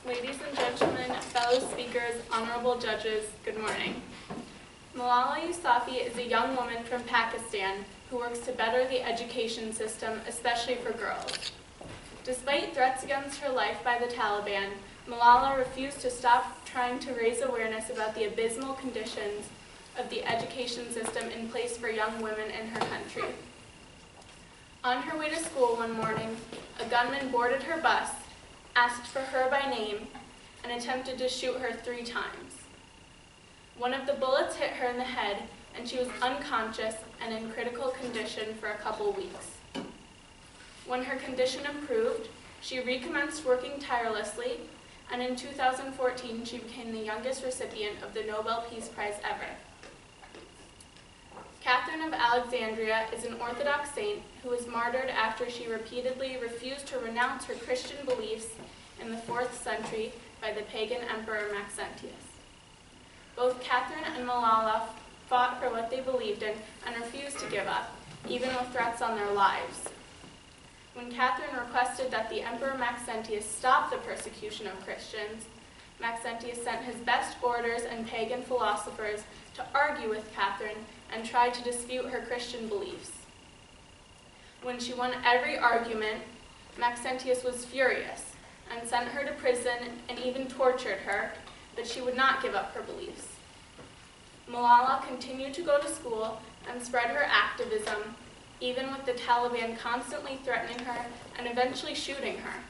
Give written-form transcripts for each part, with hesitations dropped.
Ladies and gentlemen, fellow speakers, honorable judges, good morning. Malala Yousafzai is a young woman from Pakistan who works to better the education system, especially for girls. Despite threats against her life by the Taliban, Malala refused to stop trying to raise awareness about the abysmal conditions of the education system in place for young women in her country. On her way to school one morning, a gunman boarded her bus, asked for her by name, and attempted to shoot her 3 times. One of the bullets hit her in the head, and she was unconscious and in critical condition for a couple weeks. When her condition improved, she recommenced working tirelessly, and in 2014 she became the youngest recipient of the Nobel Peace Prize ever. Catherine of Alexandria is an Orthodox saint who was martyred after she repeatedly refused to renounce her Christian beliefs in the 4th century by the pagan emperor Maxentius. Both Catherine and Malala fought for what they believed in and refused to give up, even with threats on their lives. When Catherine requested that the emperor Maxentius stop the persecution of Christians, Maxentius sent his best orators and pagan philosophers to argue with Catherine and try to dispute her Christian beliefs. When she won every argument, Maxentius was furious and sent her to prison and even tortured her, but she would not give up her beliefs. Malala continued to go to school and spread her activism, even with the Taliban constantly threatening her and eventually shooting her.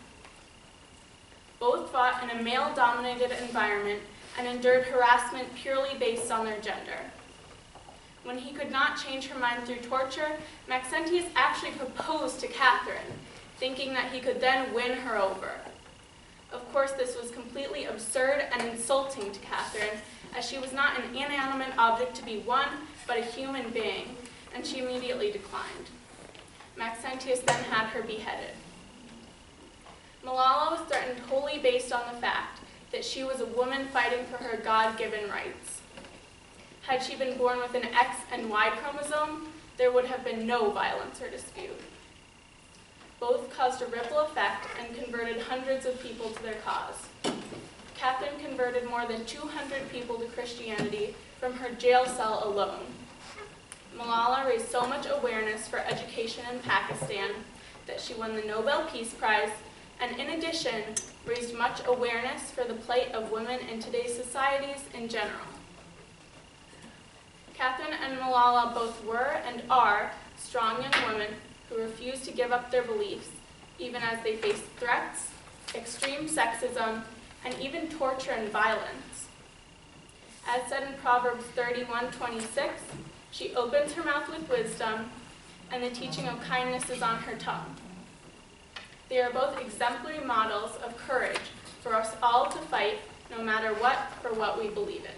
Both fought in a male-dominated environment and endured harassment purely based on their gender. When he could not change her mind through torture, Maxentius actually proposed to Catherine, thinking that he could then win her over. Of course, this was completely absurd and insulting to Catherine, as she was not an inanimate object to be won, but a human being, and she immediately declined. Maxentius then had her beheaded. Malala was threatened wholly based on the fact that she was a woman fighting for her God-given rights. Had she been born with an X and Y chromosome, there would have been no violence or dispute. Both caused a ripple effect and converted hundreds of people to their cause. Catherine converted more than 200 people to Christianity from her jail cell alone. Malala raised so much awareness for education in Pakistan that she won the Nobel Peace Prize, and in addition, raised much awareness for the plight of women in today's societies in general. Catherine and Malala both were and are strong young women who refuse to give up their beliefs, even as they face threats, extreme sexism, and even torture and violence. As said in Proverbs 31:26, she opens her mouth with wisdom, and the teaching of kindness is on her tongue. They are both exemplary models of courage for us all to fight, no matter what, for what we believe in.